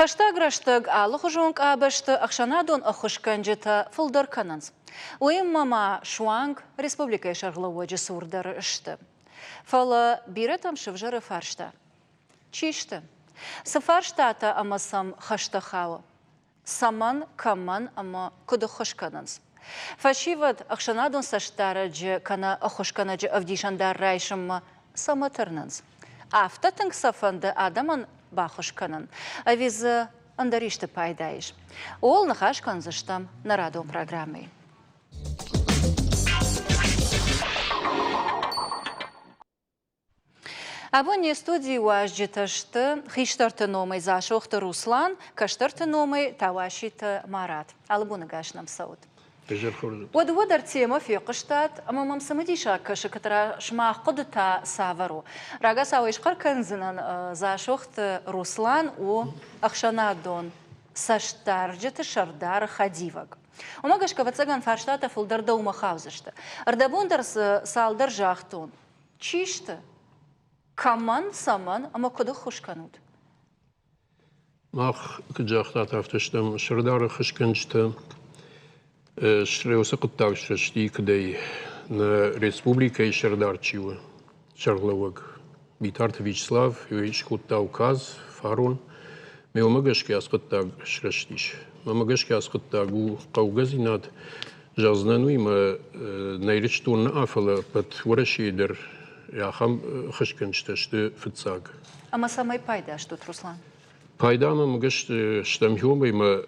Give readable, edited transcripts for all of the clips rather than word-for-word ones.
Хаштаг-раштаг алых-жонг абашты ақшанадон ақышканжыта фылдар кананс. Ойым мама шуанг республика шарғылауы жесурдар ішті. Фалы бірі тамшывжары фаршта. Чишті. Сыфарштата амасам хаштахауы. Саман каман ама күді хышкананс. Фашивад ақшанадон саштары жы кана ақышкана жы авдишандар райшымы саматырнанс. Афтатынг сафанды адаман бахышканан, а визы андаришты пайдаиш. Ол нахашкан заштам на радио программы. Абоне студии уажджиташты хиштарты номай зашохты Руслан, каштарты номай тавашиты Марат. Албуны гашнам сауд. ودر تيما في قشتات أما ممسمديشا كشكترا شما قدتا سافرو راقا ساويش قركنزنا زاشوخت روسلان و أخشانادون ساشتارجت شردار خديفك وما قشكا فتساقان فارشتاتا فلدر دوما خاوزشتا اردابون درس سالدر جاختون چيشتا كمان سامان أما كدو خوشكانود ماخ كجاختات افتشتم شردار خشكنجتا Шреуса куттавшти кдей на республика и Шердарчива, Шарловок. Битарт Вячеслав, Юрич Куттауказ, Фарун. Меомагашки аскуттаг шрештиш. Мамагашки аскуттагу каугазинат жазнану има найричтун афала пат урашидер яхам хышканчташты фицаг. Ама самай пайда что Руслан? Пайда магаш штамхюмы има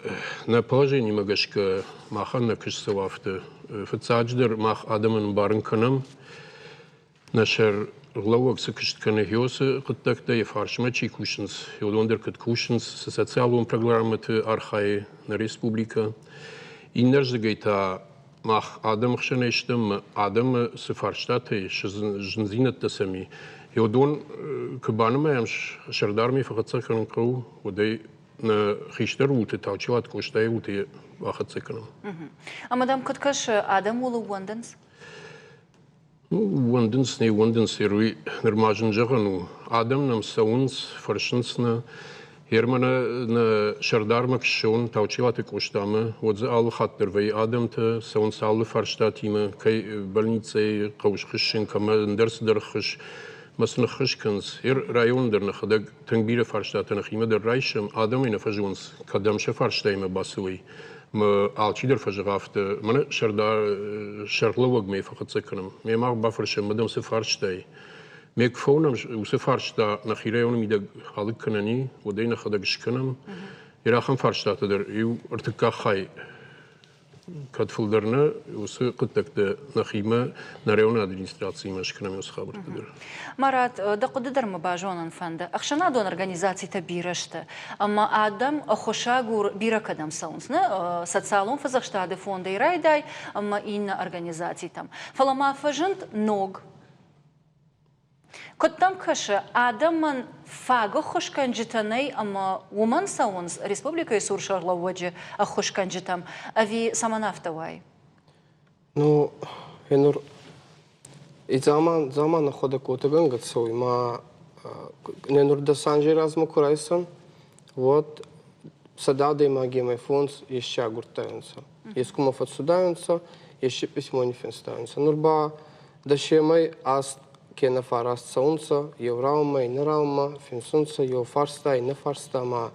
на положении магашка маханна кышсавафты. Фицадждер мах адамын барын канам. Нашер главок сакыштканы хиосы кыттакта и фаршма чикушинс. Йодондер кыт кушинс с социалум программаты архаи на республика. Иннерзы гейта мах адам хшанештым адам с фарштаты жнзинат тасами. Йодон кабанама ямш шардарми фахатсакан кау водей на хиштер уты таучилат коштай уты вахатсаканам. А мадам кыткаш адам улу Уанденс? Уанденс не Уанденс ируи нормажен жагану. Адам нам саунс фаршинсна Ермана на шардармак шон таучилат коштама водзе ал хаттер адам-то саунс ал фарштатима кай больнице каушхишин кама дерсдерхиш مثلا خشكنز رایون در نخداگ تنبیر فرشته نخیمه در رایشم آدمی نفجونس کدامش فرشته ما باسوی ما عالچی در فجعافت من شرلوگ می فقط سکنم می ما بافرشم مدام سفرشته میکفونم و سفرشته نخیره اون میده خالق کننی و دی نخداگ شکنم یراخم فرشته در یو ارتقا خای كاتفولدرنا وسو قدك نخيمة نريون администрации مشكلة مس خبر تدر. مرات دقدر مباجون فند. أخشنا دون организации تبيرشته. أما آدم أخشاجور بيرا كدام سونس. نه ساتسالون فزخشتاد فوندي رايداي أما إن организации تام. فلما فجنت نوج. كتام كش آدم من فاجو خوش كنجتناي أما ومن سونس республика يسور شغلة وجه أخوش كنجتام أبي سامنافتواي. Ну, енур, и zaman находа котаган гатсой, ма енур да санжи разму курайсан, вот садады магемай фонс еще гуртаются, есть кумов отсудаются, еще письмо не финстаются. Нурба дашемай аст кена фараст саунца, евраума и нераума, финсунца, ев фарста и не фарста, ма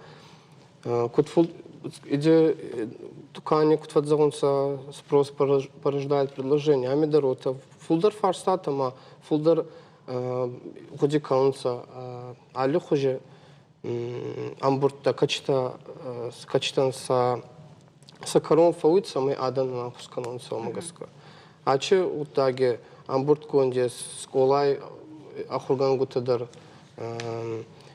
кутфул иде тукане кутфадзаунца спрос порождает предложение, ами дорота фулдер фарста тама фулдер ходи каунца, али хуже амбурта качтан са корон фауица мы адан на хусканонца магаска. А че утаге амбурт кондес сколай ахурган гутадар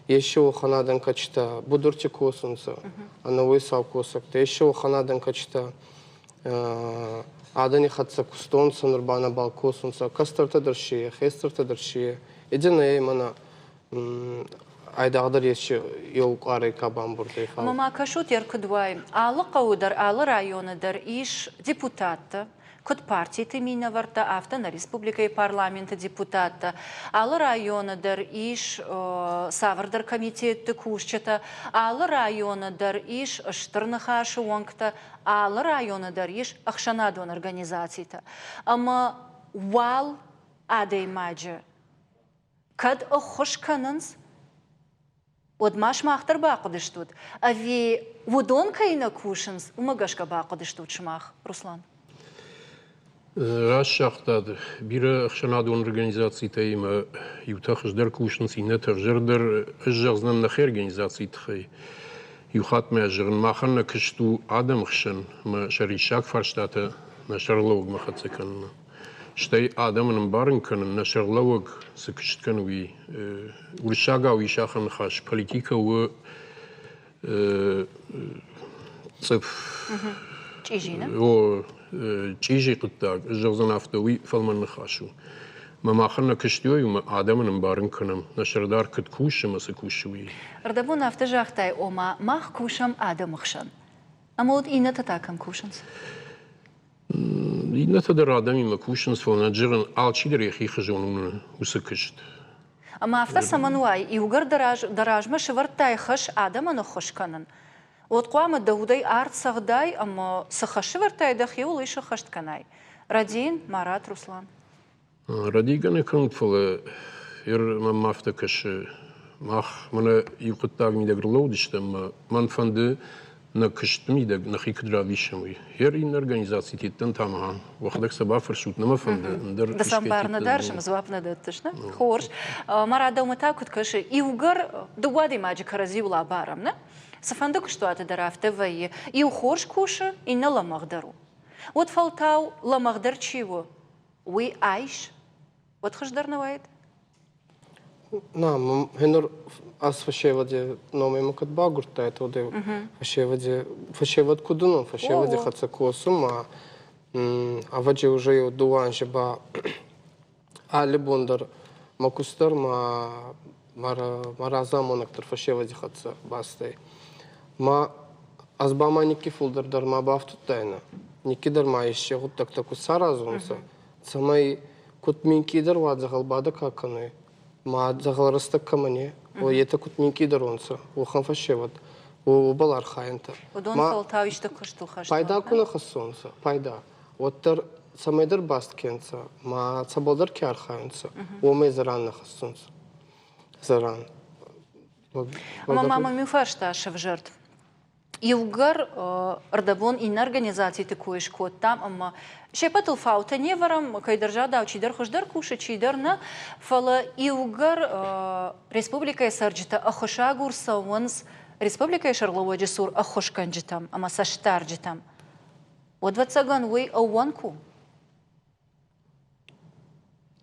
еще ханадан качта будурчи косунца ановой сав косакта еще ханадан качта адани хатса кустонца нурбана балкосунца кастарта дершие хестарта дершие единая мана айдағдар еші еуқ арай кабан бұрдай фал. Мама кашут яркудвай. Алы қауыдар, алы районыдар иш депутатты. Код партии тымина варта автона республика и парламента депутата. Алы районыдар иш савардар комитетті кушчата. Алы районыдар иш ыштырныхашы оңкта. Алы районыдар иш ақшанадон организацията. Ама вал адей маджы. Кад охош канынс Одмаш махтар бақыдыштуд. Ави водон кайна кушынс умагашка бақыдыштуд шмах, Руслан. Раз шахтад, бира ақшанадон организацията има ютахждар кушынс и нетахждар ажжағзнан нахер организацията хай. Юхат ме ажығын махан на кышту адам хшын, ма шаришак фарштата на шарлауг махацеканна. Штай адамын барын канын на шарлауг сыкышткан уи. Уршага уи шахан хаш политика уи циф... Чижина? О, чижи қыттаг, жағзан автоуи фалман хашу. Ма махан на кыштуй ума адамын барын канын на шардар кыт кушы масы кушуи. Ардабун авто жахтай ома мах кушам адам хшан. Ама от ина татакам кушанс. Инната радами ма кушанс фалнаджиран алчидер яхи хажонун усыкышт. Ама авто самануай и угар даражма шывартай хаш адама но хошканын. От қуама даудай арт сағдай, ама сахашы вартай дахи ол иша хаштканай. Радин, Марат, Руслан. Радиганы кыңтфалы ер мафта каши мах мана юқыттаг мидагрлоудишта ман фанды на кыштым идаг на хикдра вишамы. Ер ин организации титтен тамахан. Вахдак саба фаршут нама фанды. Да сам барна даршим звапна даттышна. Хорш. Марат даумата кут каши и угар дуади маджи каразивла барам, на? Сафандык что это дарафте вайе. И ухорш куша и на ламагдару. Вот фалтау ламагдар чего? Уи айш. Вот хаждар навает. На, хенор аз фашеваде номема кад багурта это оде фашевад кудуно фашеваде хацакосум а ваде уже ю дуанже ба али бондар макустар мара замонактар фашеваде хаца бастай ма аз бама ники фулдардар ма бафтут тайна ники дар ма еще вот так таку саразунса самай кутминкидар вадзагал бада каканы ма загаларыстак камане, о ета кутминки даронса, о ханфашеват, о балар хайнта. Одон фалтавич так кашту хашта. Пайда куна хасонса, пайда. Оттар самайдар басткенса, ма цабалдар кяр хайнса, о май заран на хасонса. Заран. Мама мифашта шевжерт. Югар ардабон ин организации такой шкот там, ама шепатл фаута не варам, кай держа да учидар хождар куша чидар на фала югар республика сарджита ахошагур саванс республика шарловоджи сур ахошканджитам, ама саштарджитам. Вот ватсаган вы ауанку.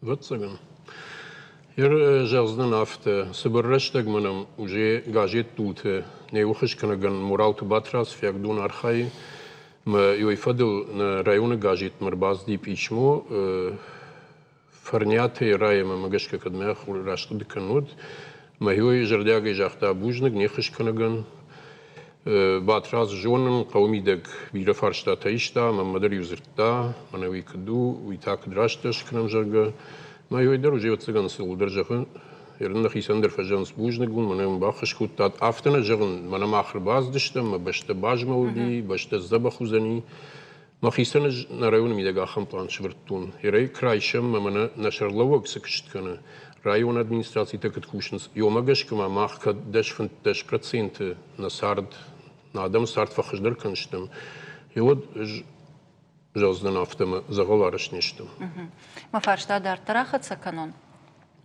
Ватсаган. Ер жаздан афта сыбырраштаг манам уже гажет туте не ухаш канаган моралту батрас фягдун архай ма юйфадл на районы гажет марбазди пичмо фарняте райма магашка кадмях раштуд канут ма юй жардяга жахта бужнаг не хаш канаган батрас жонам қаумидаг бира фарштата ишта мамадар юзрта манавий каду уйтак драшташ канам жарга ма юй дар уже цыган сыл держаха Ернах исандер фажанс бужнагун, манем бахашкут тат афтана жагун, манам ахр баздыштам, ма башта бажмауди, башта забахузани, ма хисана на районе мидага ахам план швыртун. Ерай крайшам, ма мана на шарловок сакшткана, район администрации такат кушнс, йомагашка ма махка дашфант даш проценты на сард, на адам сард фахаждар канштам. И вот жаздан афтама загаларашништам. Ма фаршта дар тарахатса канон.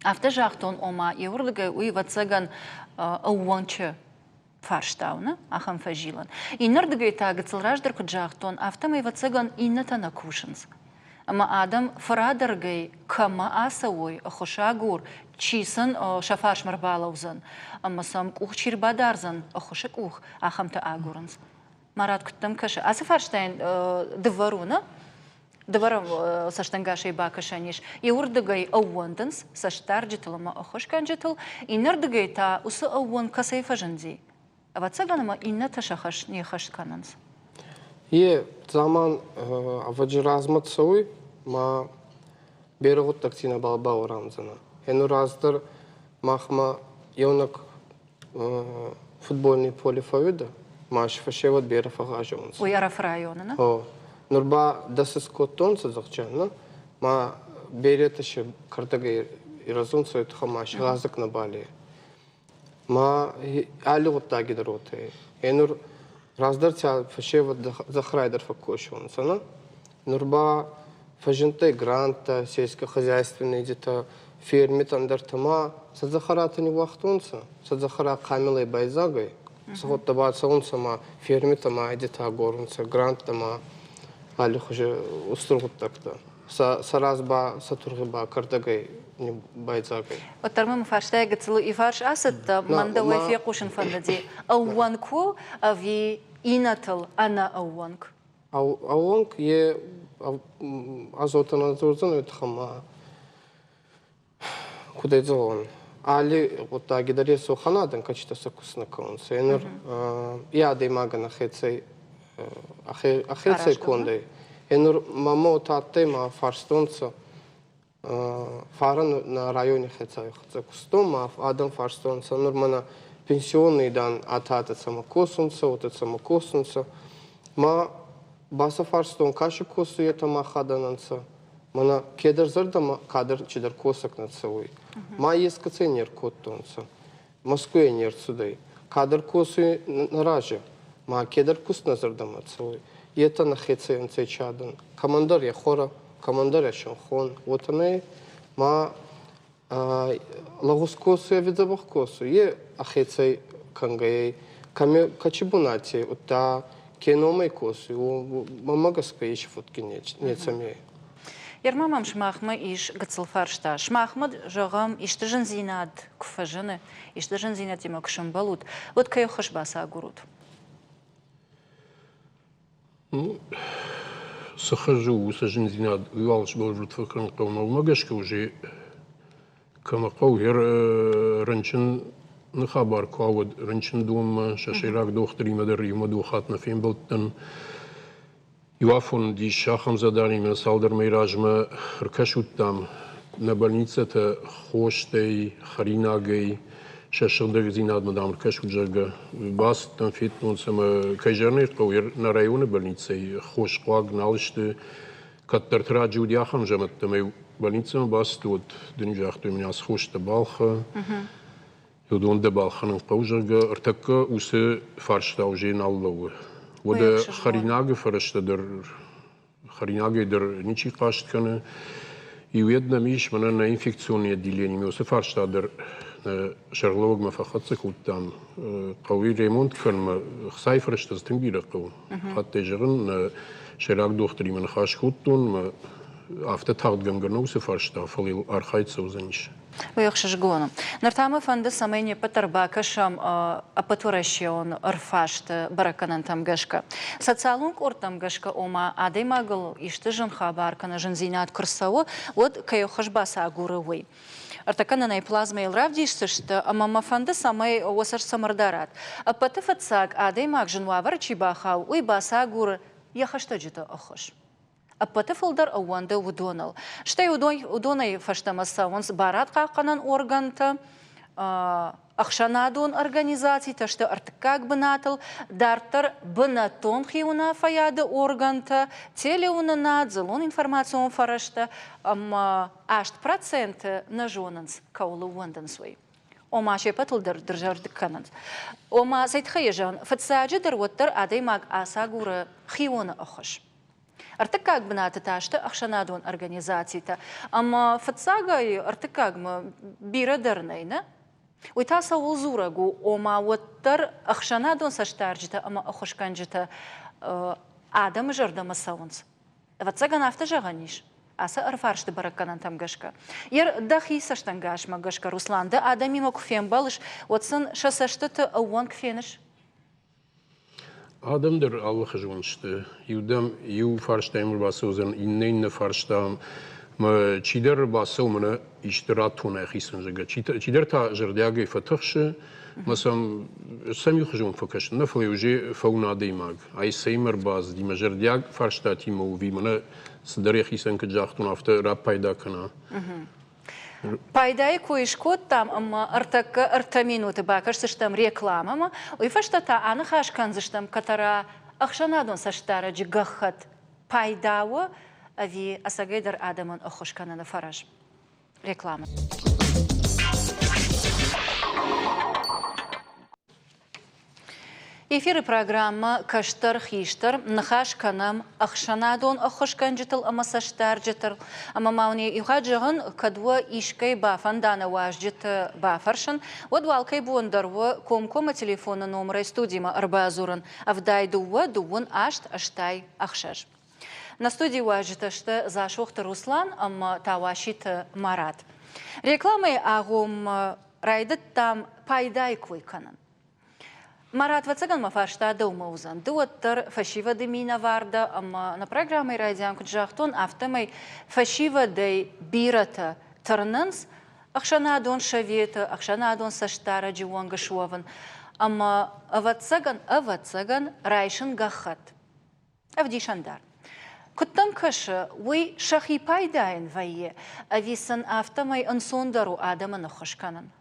Авто жахтон ома еврлыгай уй ватсаган ауанчы фарштауна ахам фажилан. И нардыгай тагыцылраждар куджахтон автомай ватсаган иннатана кушанс. Ама адам фарадаргай кама асауй ахошагур чисан шафаш марбалаузан. Ама сам кух чирбадарзан ахошак ух ахамта агуранс. Марат куттам каша. Асы фарштайн дываруна? Дабарам саштангашей бакашаниш. И урдагай ауанденс, саштар житылама ахошкан житыл, и нардагай та усы ауан касайфа жынзи. Аватсаганама инна ташахаш не хашкананс. Zaman avcı razmat soy ma berğut taksina balba oramzana. Enu razdır mahma yonak futbolni poli favida maş faşevat bera fagajons. Ой, Араф районына. О, нурба дасыс коттон сазакчанна ма беретеше картага иразун соет хамаш газык на бали. Ма али вот таги дороте. Энур раздарца фашева захрайдер факошон сана. Нурба фажентай гранта сельскохозяйственные где-то ферме тандартама сазахаратани вахтунца сазахара камилой байзагой. Сход табаца он сама ферме тама где-то горунца грант тама али хуже устругут так-то. Саразба сатургиба картагай не байзагай. Оттармам фарштая гацлу и фарш асет мандавай фекушин фандади. Ауанку ави инатал ана ауанк. Ауанк е азотана зурзан өтхама куда идзон. Али вот так гидаре суханадан качта сакусна конса. Энер я даймагана хецей ахецей кондей. Энер мамо татте ма фарстонца фаран на районе хецай хцакустома адам фарстонца нормана пенсионный дан атата самокосунца вот это самокосунца ма баса фарстон каши косу это ма хадананца мана кедер зардама кадр чидер косак на цауй ма ескаценер коттонца Москве нер судей кадр косу наража ма кедер кус назардама цауй это на хецен цечадан командар я хора командар я шанхон вот они ма лагус косу я видабах косу е ахецей кангай каме качибунати ута кеномай косу мамагаска еще фотки не сами. Ермамам шмахма иш гацлфаршта. Шмахмад жагам иштежен зинад куфажены, иштежен зинад ема кшамбалут. Вот кайо хашбаса агурут. Сахажу сажен зинад уалш болжут факран кавнал магашка уже камакау хер ранчен нахабар кавад ранчен дома шаширак дохтри мадарима дохат на фем болтан Юафон ди шахам задани мен салдар мейражма ркашуттам на больницата хоштей харинагей шашырдыг зинад мадам ркашуджага бас там фитнун сама кайжарнер кавер на районе больницей хошқаг налышты каттартра джудяхам жаматтам больницам бас тут дынжахты меня с хошта балха юдон де балханың каужага артакка усы фаршта уже наллауы وده خريناجي فرشته در خريناجي در نيچي قاشت کنه يويدنا ميش مننا انفكسيوني ديليني ميوسف فرشته در شرلوج ما فقط سكوتام قوي ريموند كان خساي فرشته تنبيره قو حتى جرن شراك دختري من خاش خوتون ما after tag ganganov se farshta falil archait sauzanish. Уяхшиш гону. Нартама фанда самайне патарбакашам апатурашион арфашт бараканан там гашка. Социалунг ортам гашка ома адемагл иштежен хабаркана жензинат курсаво вот кайохашбаса агуровый. Артакана найплазма илравдишсышты, а мама фанда самай осар самардарат. А патафацаг адемаг женвавар чибахау уй баса агур яхаштаджита охош. А патефолдар ауанда удонал. Штай удонай фаштамасаунс барат қақанан органта, ақшанадон организации, ташты артыкак бынатыл, дартар бынатон хиуна фаяды органта, телеуна дзелон информацион фарашта, ама 8% на жонанс каулы уандансвай. Ома шепатыл держарды кананс. Ома сайтхайжан, фатсаджи дарваттар адаймаг асагура хиуна охош. Артыкак бынаты ташты ақшанадон организацията. Ама фатсагай артыкак ма бирадырнайна. Уйтаса улзурагу ома уаттар ақшанадон саштарджита, ама охошканджита адам жардама саунс. Фатсаган авта жағаниш. Аса арфаршты баракканан там гашка. Ер дахи саштан гашма гашка Русланда адамима куфен балыш, отсын шасаштыты ауан кфеныш. Adamdır Allah hıcınçtı. Yudam yu farştayım basozan inneyn farştam. Ma çider basomuna iştirat tona xisınca. Çider ta jerdiyagı fatahşı. Masam sam yu hıcın fakaş. Nafı yuji fauna deymag. Ay seymer baz di majerdiyag farştati movi mana sıdar xisen ki jahtun hafta rap payda kana. Пайдай коишкот там, артаминуты бакашсыштам рекламама, уйфаштата аны хашканзыштам, катара ахшанадон саштара джигахат пайдауы, ави асагайдар адамын охошкананы фараж. Реклама. Эфиры программа «Каштар хиштар» нахаш канам ахшанадон ахошкан житал амасаштар житал. Амамауни юхаджаган кадва ишкай бафан дана ваш жит бафаршан. Водвалкай буандарва комкома телефона номера студима арбазуран. Авдай дуун ашт аштай ахшаш. На студии важиташта зашохта Руслан, ам тавашит Марат. Рекламой агум райдат там пайдай квайканан. Марат вацаган мафаршта доумаузан. Дуаттар фашива демина варда, ама на программе радиан куджахтон автомай фашива дей бирата тарнанс, ахшанадон шавета, ахшанадон саштара дживон гашуаван, ама авацаган райшан гахат. Авдишандар. Куттам каша, уй шахи пайдаин вайе, ависан автомай ансондару адама нахошканан.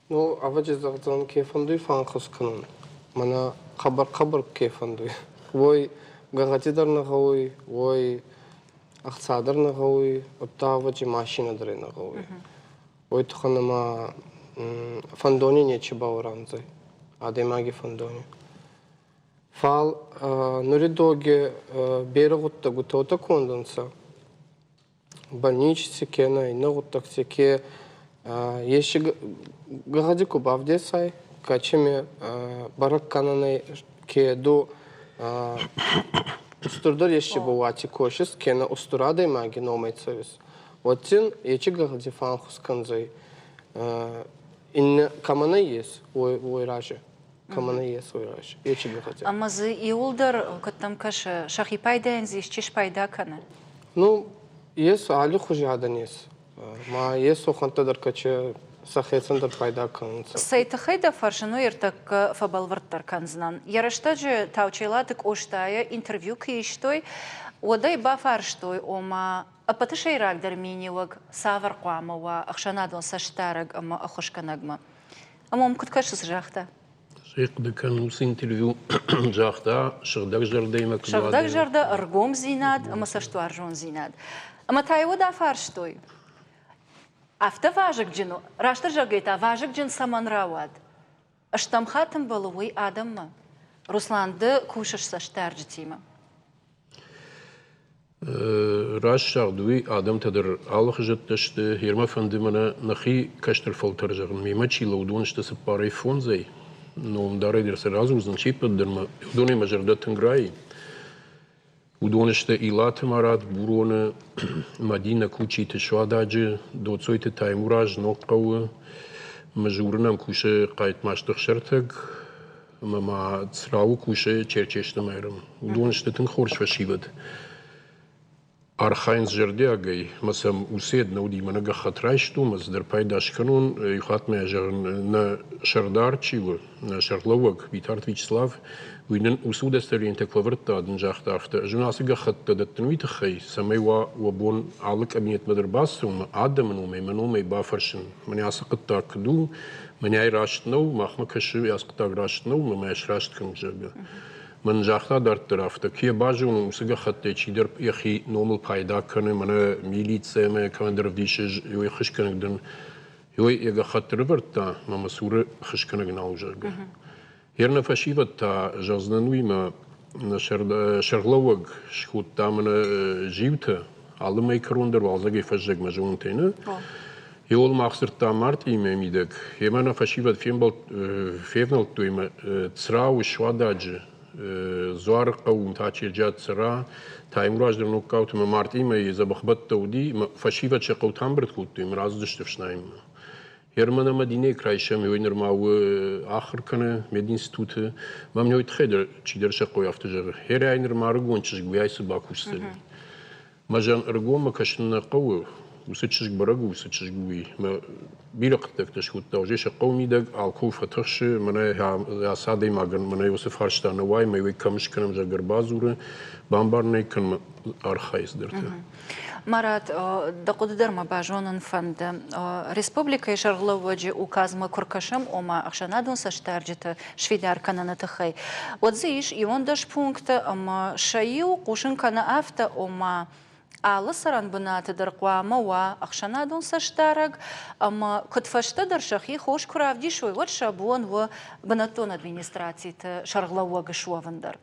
Ну, аваджи загдан кефандуй фанхусканан. Мана хабар кефандуй. Ой гагатидар нагауй, ой ахсадар нагауй, отта аваджи машина даре нагауй. Ой туханама фандони нече бауранзай. Адемаги фандони. Фал нуридоге берегутта гутота конданса. Больничцы кена, инагуттак секе Еши гагадику бавдесай, качеме барак кананай ке до устурдар еши бавати кошис, кена устурадай маги номайцавис. Оттин ечи гагади фанхус канзай. Инна камана ес, ой ражи. Камана ес, ой ражи. Ечи гагади. Амазы иулдар, каттам каша, шахи пайдаин зиш, чиш пайда кана? Ну, ес али хужадан ес. Ма ес охантадар каче сахецандар пайда канца. Сайтахайда фаршану иртак фабалварттар канзнан. Яраштаджи таучайлатык оштая интервью кииштой, одай бафарштой ома апатышайрак дарминилаг савар қуамава, ахшанадон саштараг ама ахошканагма. Ама мкуткашыс жахта? Шейқды канус интервью жахта, шырдаг жардайма кудуады. Шырдаг жарда аргом зинад, ама сашту аржон зинад. Ама тайо да фарштой. Афта важык джину, раштар жагайта, важык джин саман равад. Аштамхатым балуй адамма. Русланды кушаш саштар джитима. Раш шагдуй адам тадыр алых жыттышты, херма фандымана нахи каштыр фолтар жағын. Мема чила удонышты сыппарай фонзай. Но умдары дерсы разу узын чипаддырма. Удоны мажарда тынграй. Удонышты илаты марат, буроны Мадина кучиты шуададжи, доцойты таймураж ноққауы, мажурынам кушы қайтмаштық шыртык, мама црау кушы черчешті майрым. Удонышты тын хорш фашивад. Архайнс жерде агай, масам усед на удимана гахатрайшту, мас дар пайдаш канун, юхатмая жарн на шардар чивы, на шарловак, Витарт Вячеслав, وين وسودة استرين تكفرت دن جاخت أخت جناس جاخت دتن ويتخي سمي وبون علق أبنيت مدر باس وما عدم منو بافرشن من ياسق تاكدو من ياي راشت نو مخما كشوا ياسق تاك راشت نو ما يش راشت كم جرجا من جاختا در طرف تكيه باجون وسجا خت تشيدر يخي نومل بايدا كنه من ميليت سما كمان درفديش يوي خش كنه دن يوي يجا خت ربرتا ما مسور خش كنه جناو جرجا Hierna fashivat ta jaznanуйма на шарловаг шхут тамна живта алымай крундер валзаги фажжаг мажунтейна Йол махсыр та март имемидек Хемана фашиват фембал февнал туйма црау швададжи зуар قوم تاچرجات цра таймураж дер нокаут март име забахбат тауди фашиват шақау тамбрт кут туйм раздыштывшнайм Hermana Madine Kraisham, who in Mauwe Acherkane, Medinstute, Mam nooit Heder, Chidershako after the Herainer Margonches, Guias Bakustel. Majan Ergoma Kashna Kow, such as Baragu, such as Gui, Birak, the Shut, Jesha Komidag, Alko Fatashe, Mane Asade Magan, Mane was a Farstan, why may we come Shkanam Zagarbazure, Bambarnek and Archais there. Марат, дақудыдарма бажонын фанд. Республика Шарловоджи указма куркашам ома ахшанадун саштарджита швидар кананатахай. Вот зиш и он даш пункта ама шаю кушин кана афта ома алы саран бынаты дарқуама ва ахшанадун саштараг ама кутфашта даршахи хош куравди шой вот шабуан ва бынатон администрации Шарловога шуавандар.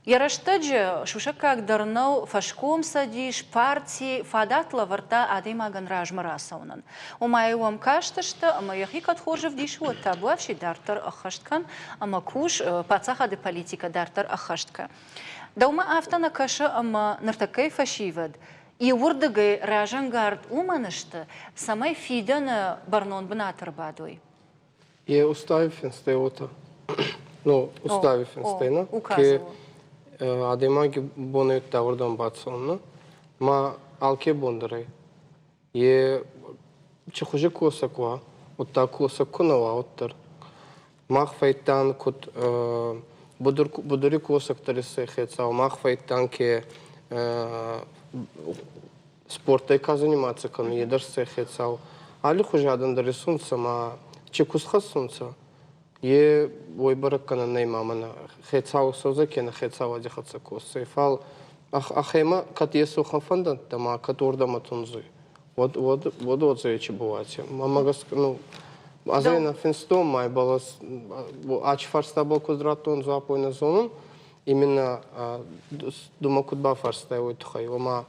Яраштаджи шушакак дарнау фашком садиш партии фадатла варта адимаган ражмарасаунан. Умайуам кашташта ама яхикат хожев дишуа табуавши дартар ахашткан ама куш пацахады политика дартар ахаштка. Даума автана каша ама нартакай фашивад. И урдагай ражангард уманышта самай фидана барнон бнатар бадуй. И уставив инстеута. Ну, уставив инстейна. Указывал. Адемаги бонет таврдан бацонна, ма алке бондарай. Е чехуже косаква, от та косакунава оттар. Мах файтан кут будури косак тарисе хецал, мах файтан ке спортай заниматься кан едер се хецал. Али хуже адан дарисунца, ма чекусха сунца. Е ойбаракана неймамана хецау созакена хецау адихацакос сейфал ахема катьесу хафандан тама катурдама тунзы вот зайчи бывати мамагас ну азена финстом май балас ач фарста был квадратон запойна зону именно думакутба фарста ой тухай ома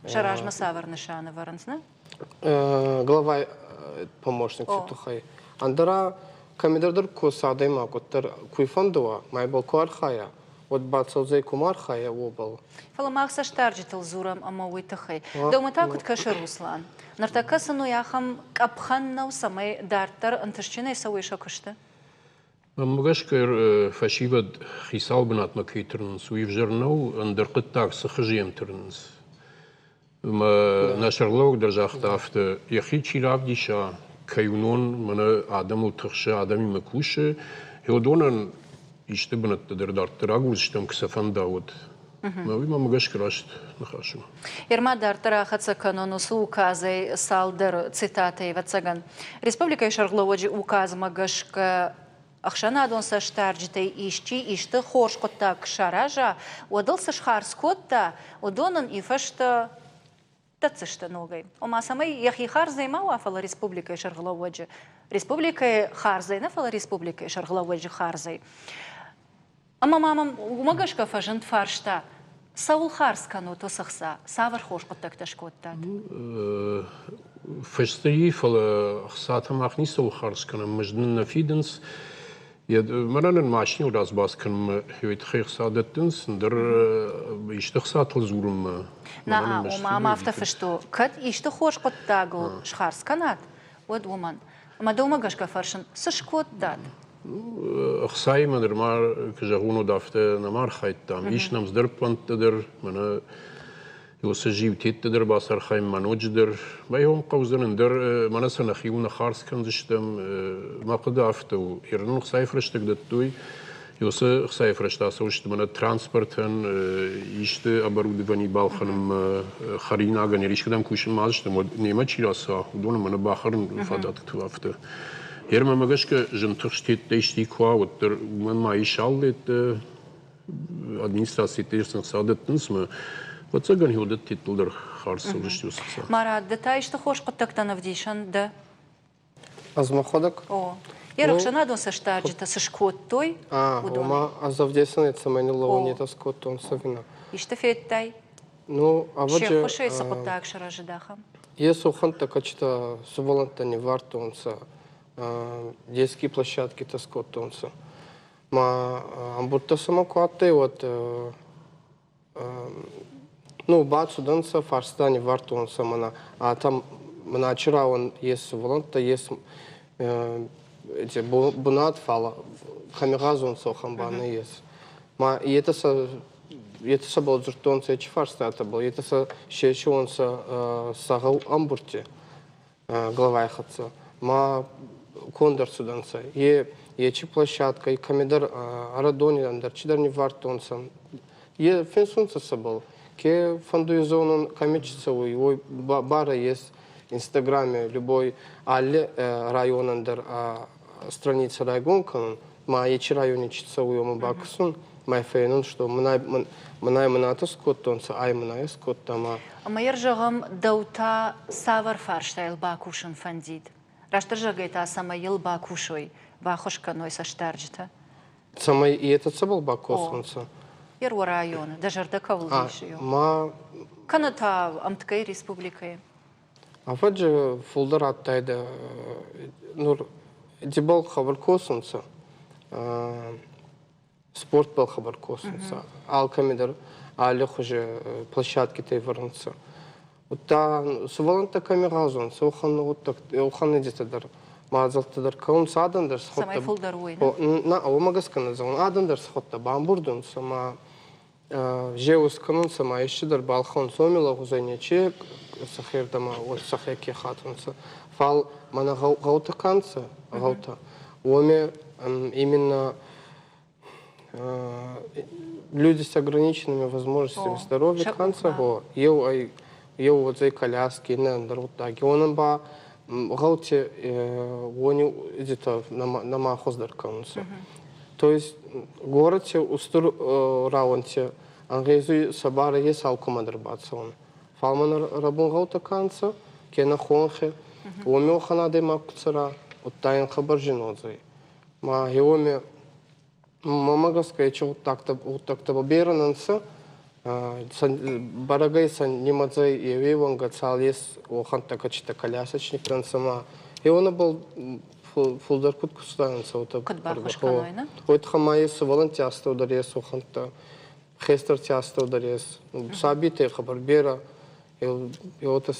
Шаражма саварнышана варансна глава помощник тухай андара Камидардыр косадай макоттар куйфандуа, майбал куархая, вот бацаузей кумархая обал. Фаламах саштарджитал зурам амауитахай. Дома такут каша Руслан. Нартакасану яхам капханнау самай дартар анташчинай сауиша кашта. Мгашкар фашивад хисал бнат макитернс, уивжернау андеркыттак сахажемтернс. На Шарловог держахтафта яхи чиравдиша. Каюнон мана адаму тахша адами макуше хеодонан иштебнат дартарагу штам ксафанда вот мави мамагаш крашт нахашу Ирма дартара хатса канонусу указай салдер цитатой вацаган Республика Шарловоджи указ магашка Ахшанадон саштарджитай ишты хоршкоттак шаража одал сашхарскотта одонан ифашта Тацышта ногой. Ома самай яхи харзай мау афала Республика Шарловоджи. Республика харзай нафала Республика Шарловоджи харзай. Ама мамам умагашка фажент фаршта. Саул харскану то сахса. Савар хош коттак ташкоттат. Фестри фала хсатам ахни саул харскана маждн нафиденс. Маранен машин уразбаскан хевит хех садеттенс дер иштах сатл зурум. На ома автофешто кат иште хош коттагу шхарсканат. Вот уман. Ама дома гашка фаршен сашкоттат. Хсай мадер мар кжагуно дафте намар хайттам. Ишнам здерпант дер мана يوسجيب تيتدر باسر خايم منوجدر ما يوم قوزن در منا سنخيونا خارس كان زشتم ما قد عفتو يرنو خسايفرش تقدتوي يوس خسايفرش تاسوشت منا ترانسبورتن يشت أبرود فني بالخنم خرينا غني ريش كدام كوشن مازشتم نيما تشيراسا ودون منا باخرن فادات توافته يرما مغشك جنتخشتيت تيشتي كوا ودر من ما يشالت администрации тежных садеттенс мы вот цаган хилдет титулдер харс улыштюсса. Марат, детай что хош коттактан авдишан да. Азмаходак? О. Яракшанадон саштарджита сашкоттой. Ома азавдесанет самайни лавонета скоттон савина. Иште феттай. Ну, а вот же хошей сакоттак шаражидахам. Если хан так ачта сувалантани вартонса детские площадки таскотонса. Ма амбурта сама куатте вот ну бацу данса фарстани вартонса мана а там вчера он есть волонта, есть эти бунат фала, хамигазон сохамбаны есть. И это был жертвон се чифарста это был. Это еще он сагал амбурте глава ихатса. Кондор суданца. Ечи площадка, и комедор Арадони, андер, чидар не вартонсан. Фенсунца собал. Ке фандуизон комичится, его бара есть в Инстаграме, любой алле район андер страница райгонкан, ечи районе чится у ему баксун, фейнун, что мната скоттонца, мная скоттама. Майер жагам даута савар фарштайл бакушин фандид. Раштар жагайта самаил бакушой, бахошканой саштарджита. Самай и этот собал бакосунца. Иру района, даже рдакавлдиш ее. Каната Амткай республикой. А вот же фулдар оттайда, дебал хабар косунца, спорт был хабар косунца, алкамидар, алех уже площадки те вернутся. Вот та суваланта камеразунца, ухан идет дар. Мазалтадар каун садандар схотта. Самай фулдаруй. На, омагаскана зон адандар схотта бамбурдун сама жеус канун сама ещидар балхон сомила гузайняче сахирдама вот сахеки хатунца. Фал мана гаута канца гаута. Оме именно люди с ограниченными возможностями здоровья канца го ел вот за коляски не андар вот так. Он ба гауте они где-то на махоздар канца. То есть город устур раунте ангезу сабара есть алкомадр бацон. Фалман рабун гаута канца кена хонхе оме ханады макцера оттайн хабаржинозой. Ма еоме мамагаская чего так-то бернанса барагай сан немадзай евеванга цалес оханта качта колясочник сама. И он был фулдар кутку станца вот так. Вот хамаес волонтяста ударес оханта хестер тяста ударес сабите хабарбера и вот это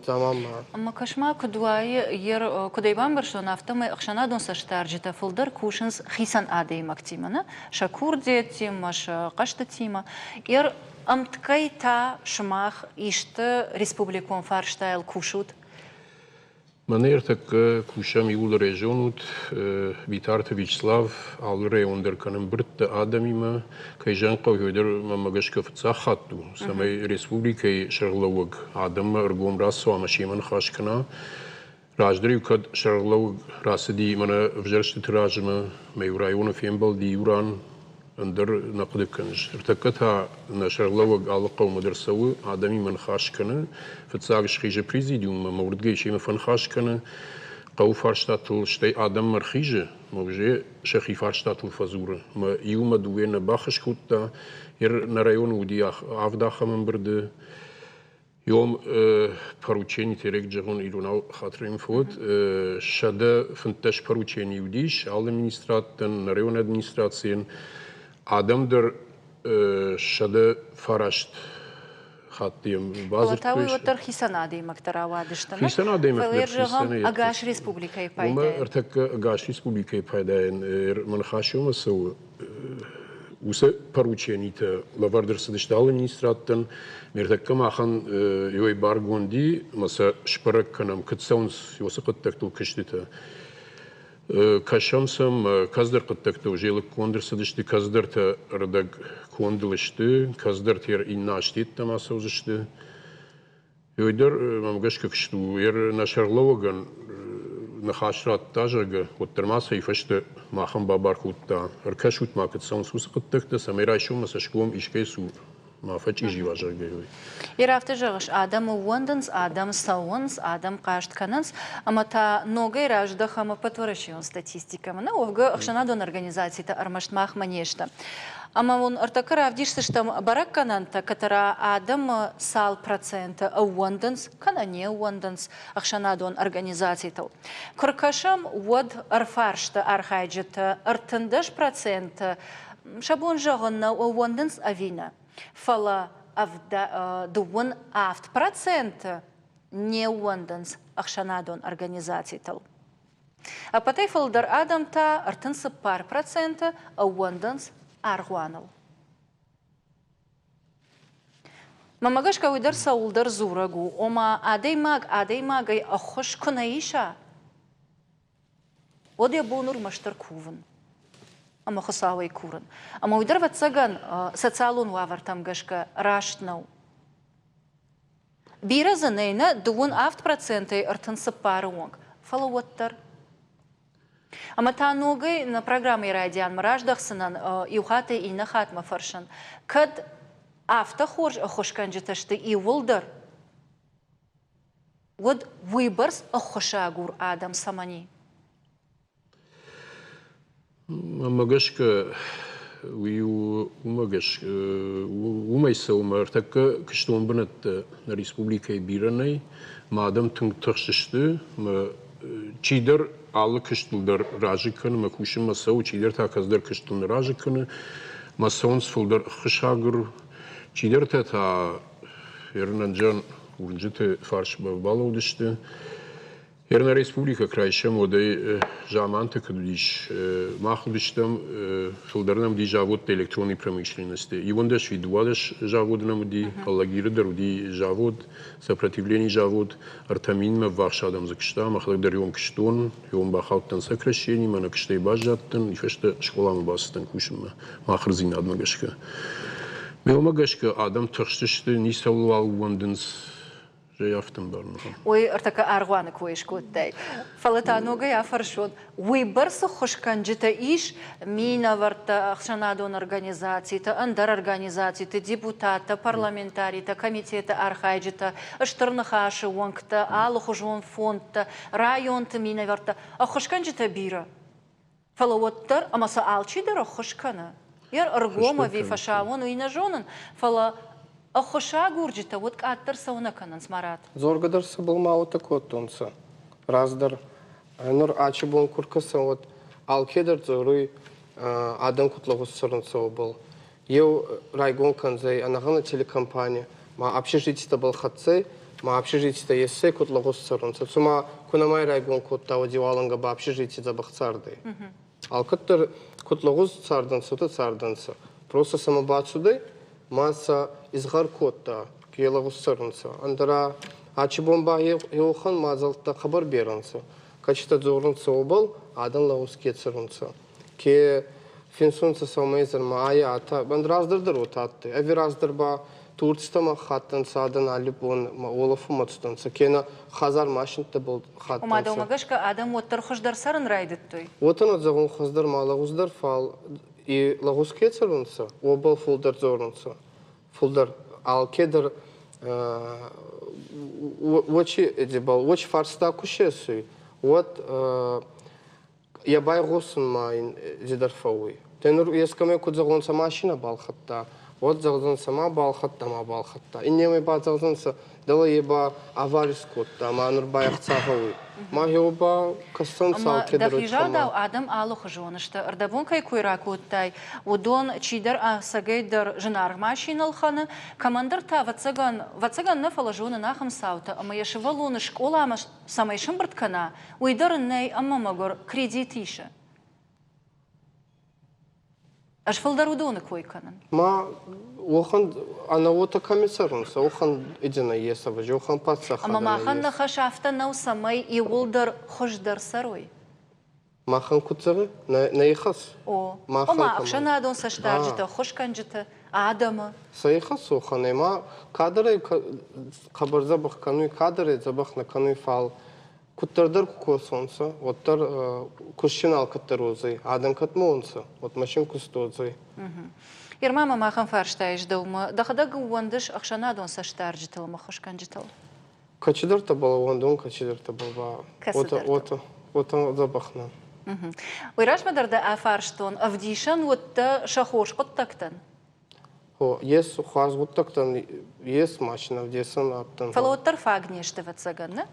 замама. Ама кашма кудуай ер кудайбан баршо нафтамы ахшанадон саштарджита фулдар кушинс хисан адей мактимана шакурде тимаш кашта тима ер амткайта шмах иште республикон фарштайл кушут. Манер так кушам иул регионут Витарта Вячеслав алре ондер канем брт адамима кайжан қойдер мамагашков цахатту самай республикой шарловг адам аргом расо амашиман хашкана раздри кад шарловг расди мана вжершт тражма май район фембал ди уран اندر نقد کنش ارتكتها نشرلوج على قوم مدرسوي عدمي من خاش كنا فتساقش خيجة بريزيديوم مورد جيشي من خاش كنا قو فارشتاتل شتي آدم مرخيجة موجه شخي فارشتاتل فزورة ما يوم دوين باخش كوتا ير نرايون ودي عفداخ من برد يوم поручение терек جهون إيروناو خاطرين فوت شده فنتش поручение وديش على администраттен نرايون администрациен آدم در شده فرشت خاطیم بازر توش. تاوی وتر خیسانادی مکترا وادشتن. خیسانادی مکتر خیسانه. اگاش ریسپوبلیکای پایده. وما ارتك اگاش ریسپوبلیکای پایده من خاشم سو وسه поручение تا لواردر سدشت آل administraten مرتك كم آخن يوي بارگوندی مثلا شپرک کنم کتسونس یوسه قد تکتو کشته Кашамсам каздар каттакта ужелик кондр садышты каздар та радак кондылышты каздар тер иннаштит тамаса узышты йойдар мамгаш какшту ер нашарловаган нахашрат тажага вот термаса и фашты махам бабархутта аркашут макет сансус каттакта самирайшу масашком ишкесу ما فجيجي واجر جوي. يرافت جغش آدم وندنس آدم ساونس آدم قاشت کننس اما تا نوگای راج دخم پتورشیون статистика منا وفق خشنا دون организации تا ارمشت ماخ منیشتا. اما ون ارتكر افديش تشتم برك كننتا كترا آدم سال процент وندنس كنني وندنس خشنا دون организации تا. كركشم ود ارفارشت ارخاجت ارتندش процент شابون جغنا وندنس أفينا. فلا أفدا دون 8% не уанденс ахшанадон организации тал. А потом фолдер адам та артынсы пар процента а уанденс аргуанал. Мамагашка уйдар саулдар зурагу, ома адеймагай ахош кунаиша. Оде бонур маштар куван. Ама хосавай куран. Ама уйдар ватсаган социалун вавартам гашка раштнау. Бира занейна дуун 8% артынсы пары онг. Фалауаттар. Ама та ногай на программе радиан мараждахсынан иухаты и нахатма фаршан. Кад авто хошканжиташты и волдар. Вот выборс охошагур адам самани. Магашка умагаш умайса умартака кыштон бынат на республика биранай мадам тыңтықшышты чидер алы кыштылдар ражиканы макушин масау чидер таказдар кыштылны ражиканы масаун сфулдар хышагыр чидер та ернанжан урынжыты фарш балаудышты Ерна республика крайша модай жаманты кадудиш махлыштам филдарнам ди завод электронной промышленности. И вон даш видуадаш завод нам ди аллагирдар ди завод сопротивление завод артамин ма вахшадам закшта махлак дарьем кштон йом бахалтан сокращение мана кштай бажаттан и фешта школам бастан кушма махрзин адмагашка. Мелмагашка адам тахштышты не саулал ванденс Ой, артака аргуаны коиш коттай. Фалатанога я фаршот. Выборсы хошканжита иш мина варта ахшанадон организации, та андар организации, та депутата, парламентарий, та комитета архайджита, штырнахаши вонкта, алухужон фондта, районта мина варта. А хошканжита бира. Фалавоттар, амаса алчидер ахошкана. Яр аргома ви фашавон уйна жонан. Фала Ахоша гурджита, вот каттар сауна канан смарат. Зоргадарса был мало такой тонца. Раздар. Нур ачи бон куркаса вот алкедар зоруй адам кутлагус сорнца был. Ев райгон канзай анагана телекомпания. Ма общежитие был хатцей, ма общежитие есе кутлагус сорнца. Сума кунамай райгон кутта одеваланга ба общежитие забахцарды. Алкаттар кутлагус царданца, то царданца. Просто самобацуды масса изгар котта келагус сорнца. Андара ачи бомба еухан мазалта хабар беранца. Качта зорнца обал адан лагус кетсорнца. Ке финсунца самайзер маая ата банд раздырдыр отатты. Эви раздырба Турцияма хаттанца адан алипон олафу мацтанца. Кена хазар машинта был хаттанца. Умада умагашка адам оттар хождар сарын райдыттой. Отан отзагун хоздар малагуздар фал и лагус кетсорнца. Обал фулдар зорнца. Фулдар алкедер очень фарста кушесуй. Вот я байгосын майн зидарфауй. Тенур ескаме кудзагонса машина балхатта. Вот загонса ма балхатта. И немай ба загонса дала еба аварис котта. Ма нур баяхцагауй. Ма еба кассан салкедер. Ама дахижада адам алух жонышта. Ардавон кай куйрак оттай. Удон чидар сагайдар жинар машинал хана. Командир та ватсаган нафала жона нахам саута. Ама яшевалуны школа ама самайшын бірткана. Уйдар ней ама магор кредитиша. Аж фалдарудоны койканан. Ма охан ана ота комиссарунса, охан идена есаважи, охан патсахадана. Ама махан да хашафта нау самай и улдар хождар сарой. Махан куцары на ихас. О, ама акшанадон саштарджита, хошканджита, адама. Саихас охан ема кадры кабар забах кануй кадры забах на кануй фал. Куттардар кукосонса, оттар кушчинал каттарозай, адам катмонса, от машин кустозай. Ирмама махан фарштайш даума, дахада гуандыш акшанадон саштарджитал, махошканджитал. Качидар та была вандон, качидар та была. Ота забахна. Уйраш мадарда афарштон, авдишан вот та шахош коттактан. Ес ухаз вот тактан, ес машина вдесан аттан. Фалоттар фагнешты ватсаган, да?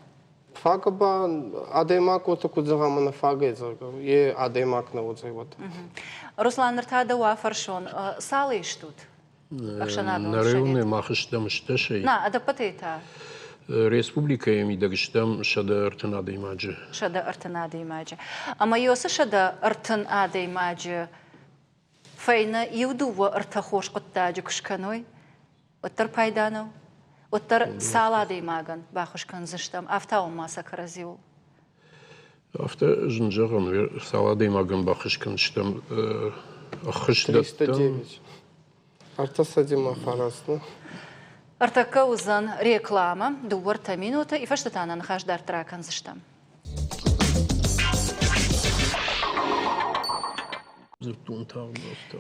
Фагаба адаймак ота кудзагама на фагайза, е адаймак на отзай вот. Руслан Нартада уафаршон, салы иштут? На районе махыштам шташей. На, адапатейта. Республика еми дагыштам шада артын адаймаджы. Шада артын адаймаджы. Ама йосы шада артын адаймаджы файна юдува арта хош қыттаджы күшканой? Оттар пайдану? Оттар сал адаймаган бахушкан зыштам. Афта олмаса каразиул. Афта жынжағын сал адаймаган бахушкан штам ахыштаттан. 309. Арта садима фарасны. Артака узан реклама, дуворта минута и фаштатана нахаждар тракан зыштам.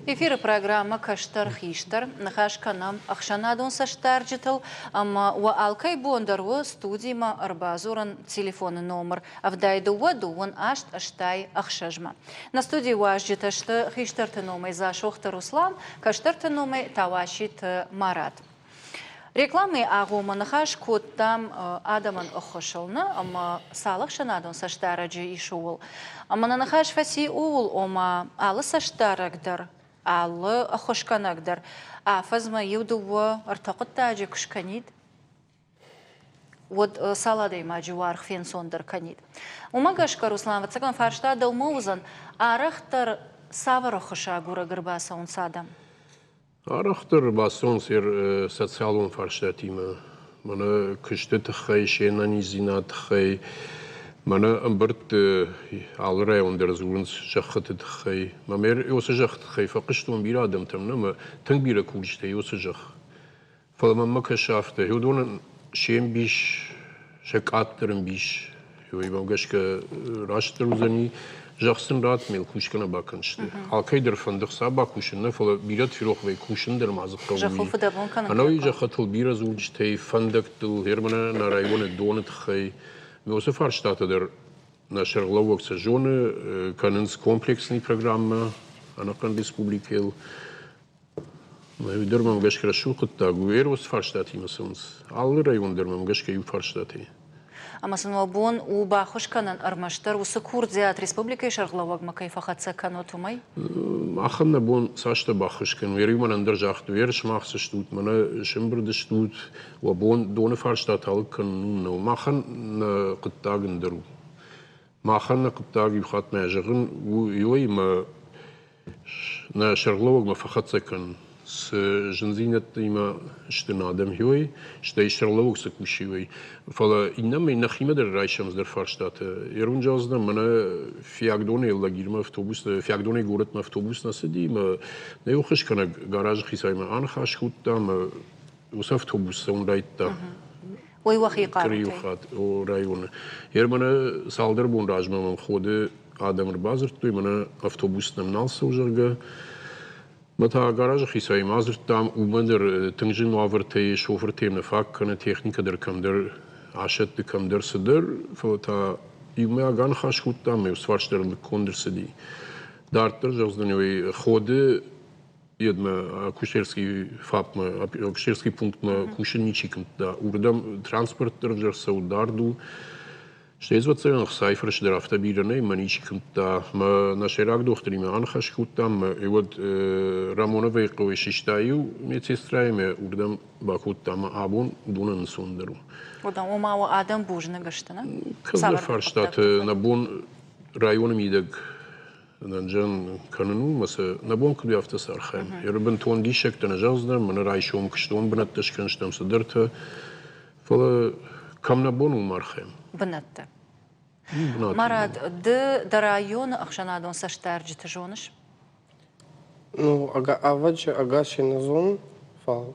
Эфир программа Каштар Хиштар. Нахашка нам Ахшанадон Саштарджитал. Ама ва алкай бондару студима арбазуран телефонный номер. Авдайду вадуан ашт аштай Ахшажма. На студии важджиташты Хиштар теномай за Шохта Руслан, Каштар теномай Тавашит Марат. Рекламы агума нахаш коттам адаман охошолна, ама салах шанадон саштараджи ишул. Ама нахаш фаси ул, ома алы саштарагдар, алы охошканагдар. Афазма юдува артақыттаджи күшканид. Вот саладой маджуарх фенсондер канид. Умагашка Руслан вацаган фаршта дал моузан, арахтар саварохоша гура гырбаса он садам. Арахтар басон сер социалон фарштатима. Мана кышты тхай, шенани зина тхай. Мана амберт алрай ондер зулунс жахты тхай. Мамер йосы жахты тхай. Факыштон бир адам тамна, ма тынг бира кулиште йосы жах. Фаламамма кашафты. Юдон шен биш, шек аттерен биш. Юйбам гашка раштыр узани. Жақсын рат мел кушкана бакыншты. Алкайдыр фандықса бакушынна, фала бират фирохвай кушындыр мазыққа уи. Жахуфы да бон канан. Анауи жақатыл бираз улчтай, фандықтыл, хермана на районе донытхай. Меосы фарштатыдыр на шарглавокса жоны, канынс комплексный программа, анакан республикел. Дырмам гашкара шулқыттагу, эрос фарштатимасынс. Аллы район дырмам гашкаю фарштаты. Амасын вабон у бахушканан армаштар усы Курдиат республика шарглаваг макайфа хатса канотумай? Аханна бон сашта бахушкан, вериман андер жахт, верш махса штут, мана шимбрда штут, вабон доне фарштатал канун, махан на қыттагын дыру. Махан на қыттаги бхат мәжығын, юай ма на шарглаваг ма фахатса кан. С жензинят има штен адам юй, штей шарловок сакушивай. Фала иннам нахима дер райшамс дер фарштат. Ерунжазда мана фиагдоне лагирма автобус, фиагдоне город ма автобус насади, ма неухаш кана гараж хисайма анхаш хуттам ус автобус он райтта. Ой вахиqa. Криюхат о район. Ермана салдер бун ражма мам ходе адамр базар той мана автобус нам налса ужарга. Мата гаража хисай мазртам умандер тыңжин ваврте шофертем на факкана техника дер камдер ашет де камдер сдер фота има ган хашхуттам ме сварштер кондер сди дартер жозданёй ходы едма акушерский фапма акушерский пункт на кушенничиком да урдам транспортер жерса ударду Steeds wat zijn nog cijfers eraf te bieden, nee, maar niet komt daar. Maar na zijn raakdochter die me aangeschoten dan, maar je wordt Ramona Weeko is istaayu met zestrai, maar urdam bakut dan maar abon doen een zonder. Odan omauw adam boezne gestene. Kazar farstaat na bon rajonen middag. Dan jan kanunu, maar ze na bon kun je af te sargen. Je bent toon die schekt en jazzer, maar na reisje om gestoon benat te schenstem ze derde. Volle kam na bon umarchem. Бнатта. Марат, да района Ахшанадон саштарджита жонаш? Ну, аваджи агаши на зон, фал,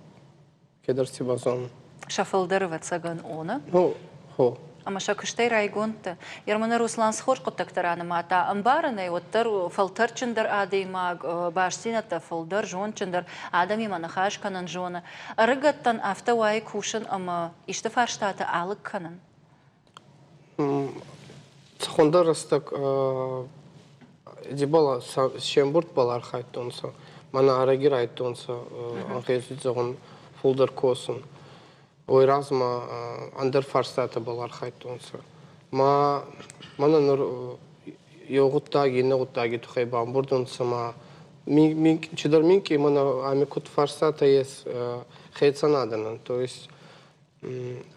кедарси базон. Шафалдырва цаган она? Ну, хо. Ама шакыштай райгонта. Ярмана Руслан схож коттактараны мата. Амбараны оттар фалтарчындар адаймаг, башсината фалдар жончындар адами манахаш канан жона. Рыгаттан автовай кушан, ама ишты фарштаты алык канан. Цхонда растак дебала шембурт балар хайтонса. Мана арагир айтонса анхезит зогон фулдар косын. Ой разма андер фарстата балар хайтонса. Мана нур йогуттаги негуттаги тухай бамбурдонса ма чидар минки мана амикут фарстата ес хейтсанаданан. То есть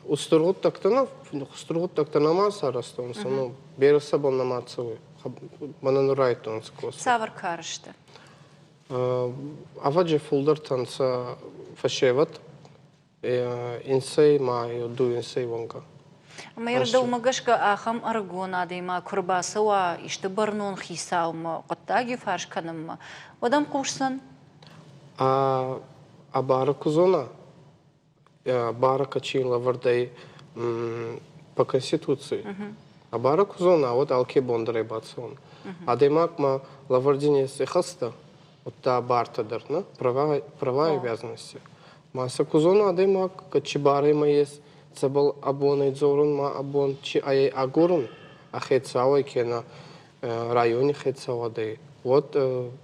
Устургут тактана маса растонса, ну, бересабон на мацовый. Бана нурайт он скос. Савар карышты. Аваджи фулдер танца фашеват, инсей ма юду инсей вонга. Майрда умагашка ахам аргона дейма курбасыва ишты барнун хисаума қоттаги фаршканымма. Одам кушсан? Бара кузона, бара качила вардай по конституции. Бара кузона, вот алке бондарай бацон. Деймак ма лавардине сехаста, вот та бартадер, права и обязанности. Маса кузона, деймак, качибары ма есть. Це був або найдзорун, або чи ай агурун, а хецауа кена районе хецауа дей. Вот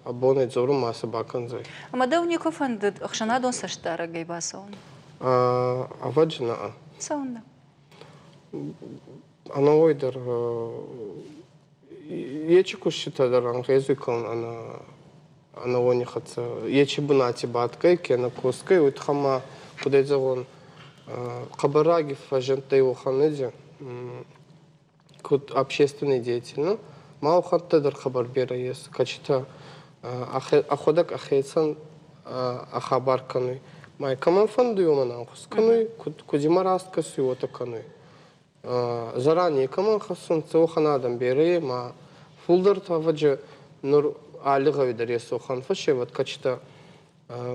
або найдзорун маса баканзай. Амадавнику фандд ахшанадон саштара гейбасон. Аваджина. Саунда. Ана ойдер ечику считадар ангезикон ана они хаца. Ечи бунати баткай кена коскай уйтхама куда дзорун. Кабараги фажентай уханыди, кут общественный деятель, ну, мало хаттедер хабар бера есть, качета аходак ахейсан ахабар кануй, май каман фанду юмана кануй, кудима растка сюота кануй. Заранее каман хасон цеоханадам бере, ма фулдер таваджи нур алигави ухан фашеват качета.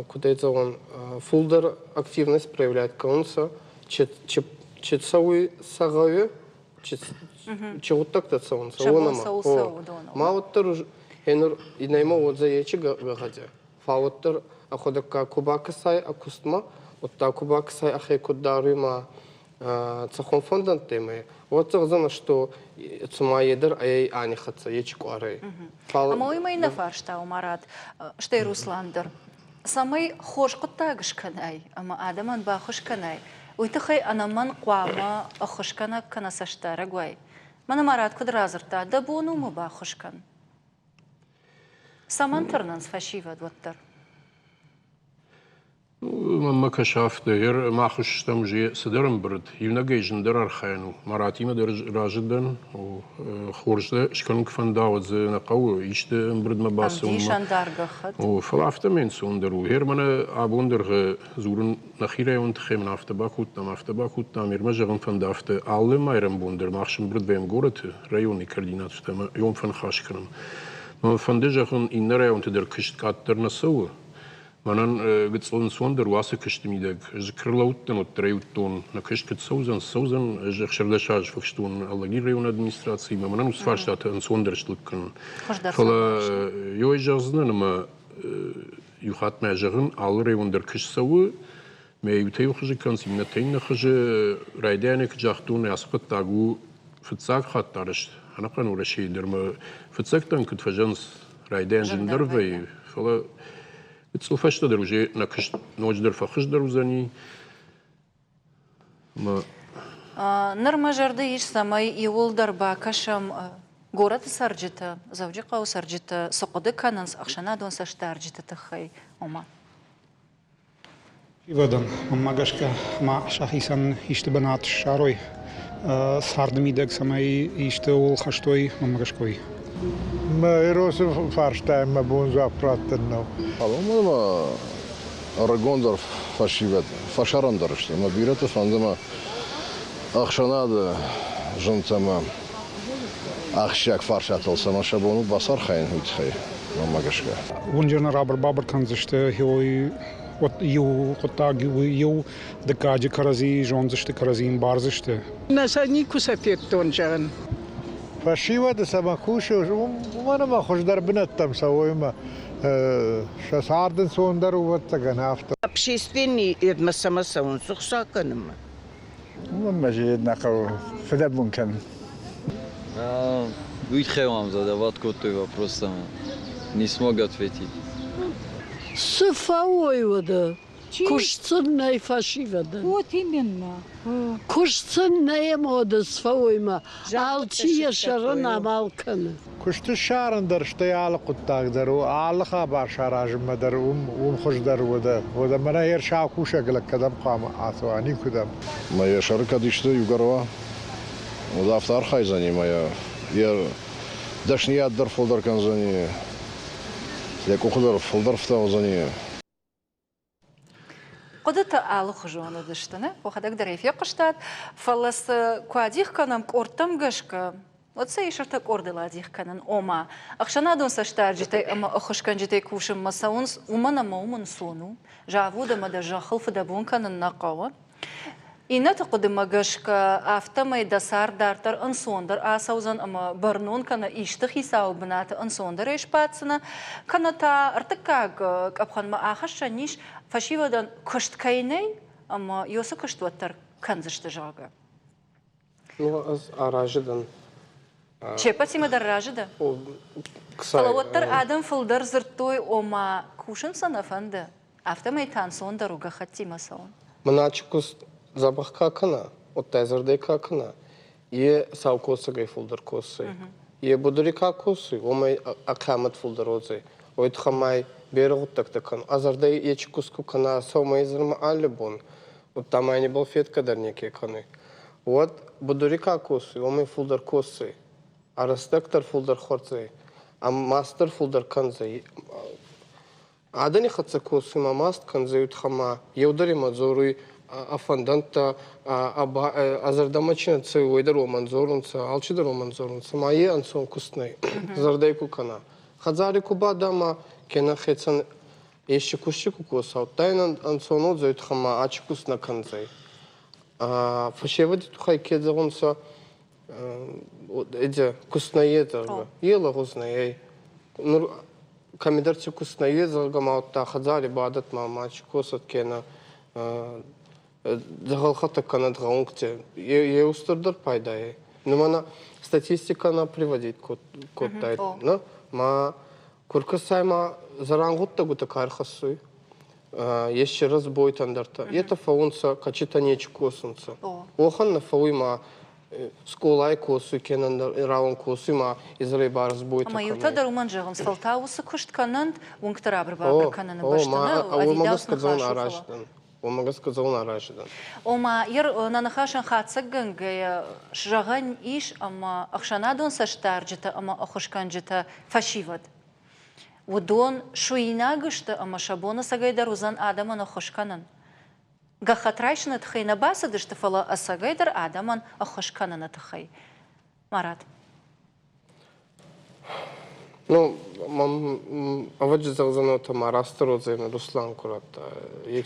Куда это он фулдер активность проявляет конца, читсауи сагаве, чего так-то он сауна. Мауттер хенур и наймо вот за ячи гагадя. Фауттер аходака кубака сай акустма, вот та кубака сай ахе кударима цахон фондан темы. Вот за что цума едер ай анихатса ячку арей. А мой мой нафаршта умарат, что и Русландер. Самый хош кутагш канай, ама адаман бахош канай. Уйтахай анаман квама ахошкана кана саштара гуай. Мана марат кудразырта да бону му бахошкан. Саман тарнанс фашива доттар. ما كشافت غير ما خش تمجي صدرم برد يبنى جندر أرخينو مراتي ما درج راجدا وخورج شكون كفن داود زي نقوي يشت برد ما باسون عنديشان دارجة خد وفلافت من سوندر وهير منا أبوندر زورن نخيرة وانتخي من أفتباكوت نامير ما جغن فن دافت أول ما يرم بوندر ما خشم برد بهم قرت ريوني كردينات شتما يوم فن خاش كرم ما فن دجخن إن ريون تدر كشت كاتر نسوه Манан гцон сондер васа кыштымидек. Жкрлауттан от треуттон на кышкет соузан жхшердашаж факштон аллаги район администрации. Манан усфарштат ан сондершлыккан. Фала йой жазна нама юхат мәжагын ал райондер кышсавы ме ютей хыжы консигнатейн хыжы райдяник жахтун ясқат тагу фцак хаттарыш. Анакан ураши дерма фцактан кытфажанс райдян жендервей. Фала It's что дружи на ночь дерфа хыш друзани. Норма жарды иш самай иул дарба кашам город сарджита завжика у сарджита соқоды кананс ахшана дон саштарджита тахай ома. Ивадан магашка ма шахисан иште банат шарой сардмидек самай иште ул хаштой магашкой. ما يروسف فارشتايم ما بونزا براتنو. Алло, ما أرجوندر فاشيبت فاشاراندرشت. ما بيرت فاندما أخشناد جنتما أخشيك فارشاتل سما شبونو بصر خاين هيتخي ما ماجشكا. ونجرنا رابر بابر كانزشته هوي يو قطاق يو دكاجي كرازي جونزشته كرازين بارزشته. نساني كوسافيتون جان. فشيوة سماكوش وأنا ما خوش دربنتم سوي ما شساردن سوندر وتجن هافت. общественный едмасамаса он сухсаканым. ما جينا قو فدا ممكن. Уитхевам задавать какой-то вопрос, не смог ответить. Сыфауй вода. Кушцын фашивада. Вот именно. Кушцын модас фауима. Алчия шарана малкана. كشت الشارن در اشتيال قطاق در و عالقا باشاراج مدر خوش در وده من هير شاو كوشا قلق كدم قام عثواني كدم Моя шарка дишта югарва. Удафтар хайзани моя. Я дашния дар фолдер канзани. Я кухдар фолдер фтаузани. قدرت آلو خجوانو داشتنه و خداك در رفیق قشتاد فلس کوادیخ کنم کورتم گشک وتسي شرطك أرض لاديخ كنن أما أخشنا دون سشتار جتي أما أخش كان جتي كوشم مساونس ومنا مومن صونو جاوود ما دجا خلف دبون كنن نقاوة إن تقدم مجشك أفتما يدسار دارتر أنصوندر أساوزن أما برنون كنا يشتخي ساو بنات أنصوندر إيش باتسنا كنا تا ارتكاج أبخن ما آخش نيش فشيوا دن كشت كيني أما يوسف كشت وتر كنزش تجاجا. Ну, араждан. Чепати ма дражда. Салаваттар адам филдер зыртой ома кушин санафанда. Автомай тансон даруга хатти масаон. Маначкус запах какана, от тезердей какана. Е саукоса гай филдер косы. Е будури какосы, омай акамат филдер озе. Ойт хамай берегут тактакан. Азардай ечкуску кана саумай зерма алибон. От тамай не был фет кадарники каны. Вот будури какосы, омай филдер косы. А растектор фулдер хорцей, а мастер фулдер канзей. Адани хатса косы ма маст канзей утхама. Еудари мадзоруй афанданта азардамачина цей уйдар оманзорунца, алчидар оманзорунца. Ма е ансон кустней. Зардайку кана. Хазари кубада ма кена хецан ещи кущику коса. Тайна ансон отзей утхама ачкус на канзей. Фашевади тухай кедзагунца. Эдя вкусное это, ела вкусное. Ну, камидарцы вкусное, залгамаутта хазали бадат мамач косат кена. Загалхата канад гаункте. Я устардар пайдай. Но мана статистика на приводит код тайт. Но ма куркасайма зарангутта гута кархасуй. Еще раз бой тандарта. Это фаунца качитанеч косунца. Охан на фауима сколай косу кенен раун косу ма изрей барс бойта. Ама ютадар уманжагам сфалтаусы кушт кананд вунктарабр бабр кананы баштана авидаус нахашуфала. Омага сказал араждан. Ома ер нанахашан хатсаган гая шраган иш ама ахшанадон саштарджита ама ахушканджита фашивад. Удон шуинагышта ама шабона сагайдар узан адама нахушканан. Гахатрайшна тхай на баса дыштафала асагайдар адаман ахушкана на тхай. Марат. Ну, аваджи залзано тама растерозе на Руслан курата.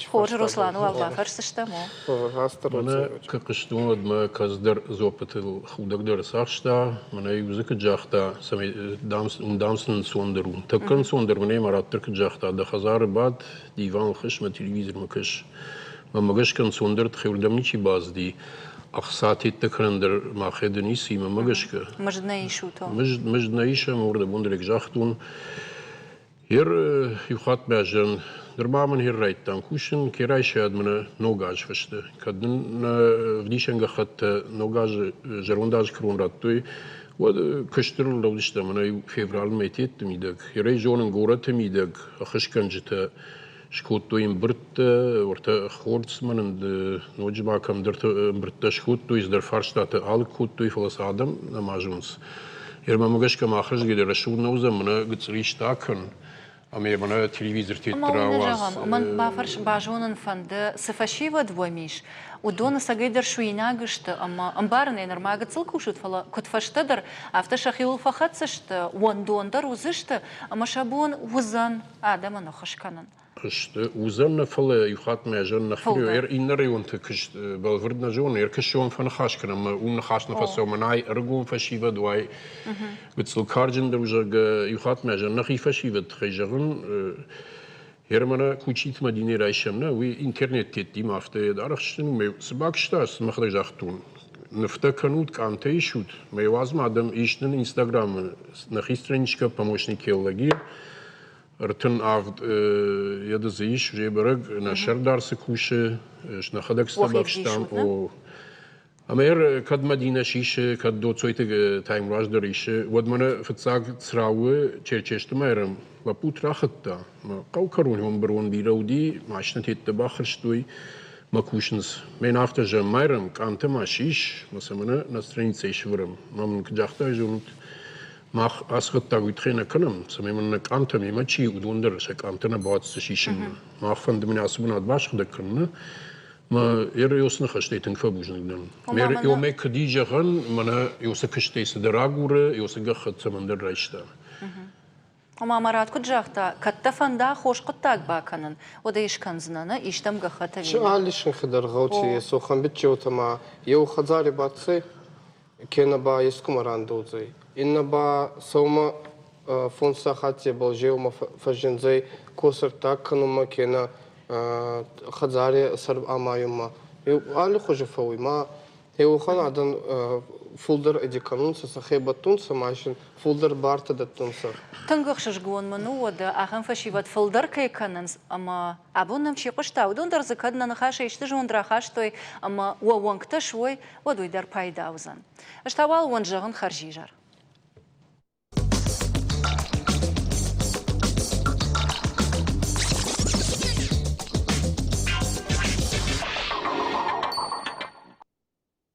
Хоже Руслан, уалла фарсыштамо. Мана какыштун адма каздар зопатыл худагдар сахшта, мана юзык джахта сами дамсын сондеру. Таккан сондер мане мараттыр джахта да хазар бад диван хышма телевизор макыш. Мамагаш кан сондер тхеврдам ничи базди. أخصاتي تكرندر ما خدني سيما مجشكا. مجدنا يشوتو. مجدنا يشا مورد بندرك جاختون. هير يخاط باجن دربا من هير رايتان كوشن كراي شاد من نوغاج فشته. كدن غديشن خط نوغاج جرونداج كرون راتوي و كشتر لو دشتا من فيفرال ميتيت تميدك. هيري جونن غورت تميدك أخشكن جتا شكوتوين برت ورتا خورتس من نوجبا كم درت برت شكوتويز در فرشتات آل كوتوي فلس آدم نماجونس. يرما مجش كم آخرش جدر رشود نوزم منا قصريش تاكن. أمي منا تلفزيون تتراوز. من بافرش باجونن فند سفشي ودوميش. ودون سجدر شوينا قشت أما أمبارنا نرما قتل كوشت فلا كنت فشتدر أفتش أخيول فخاتشت وندون در وزشت أما شابون وزن آدم نخش كنن. كشت وزن فلا يخاط ماجن نخلي إنري وانت كشت بالفردنا جون يركشون فنخاش كنا ما ونخاش نفسه مناي أرجون فشيفة دواي بتصل كارجن دروجة يخاط ماجن نخي فشيفة خيجون هرمنا كوشيت مدينة رايشمنا وإنترنت تدي ما أفتى دارخشتن ما سباكشتاس ما خرج أختون نفتا كانوت كانتي شوت ما يوازم عدم إيشتن إنستغرام نخي سترينشكا помощники لقيه رتن عقد يدزيش جيبرق نشر دارس كوشة نخدك استبابشتام او أمير كد مدينة شيشة كد دو تسويت تايم راج دريشة ودمنا فتساق تسراوة تشيرشت مايرم وبوت راختا ما قو كرون هم برون بيرودي ما عشنا تتباخر شتوي ما كوشنز من أفتر جم مايرم كانت ما شيش مثلا نسترين تسيش ورم ما من كجاختا جونت ما أسقط تاوي تخينا كلام سمي كانت مي ما شيء ودوندر شكانت أنا بعد سشيشنا ما فند من أسبوعات باش خدكنا ما يوسنا خشتيتن فبوجن مير يومي كديجة خن منا يوسك خشتي سدراغورة يوسك خد سمندر رايشتا وما مرات كجاختا كتفن دا خوش قطاق باكنن وديش كنزنانا يشتم غختا شو عاليش نخدر غوتي يسوخن بتشو تما يو خزاري باتسي كينا با يسكو مراندوزي إن با سوما فونسا خاتي بلجيو ما فجنزي كوسر تاك كنوما كينا خزاري سرب أمايوما يو عالي خوش فوي ما يو خان عدن فولدر إدي كانون سخيبة تونس ماشين فولدر بارتا دا تونسر تنغخشش جون منو ودا أخن فشيفات فولدر كي كاننس أما أبونم شي قشتا ودون در زكادنا نخاش يشتجون دراخاش توي أما ووانكتا شوي ودوي در بايداوزن اشتاوال وانجغن خرجيجر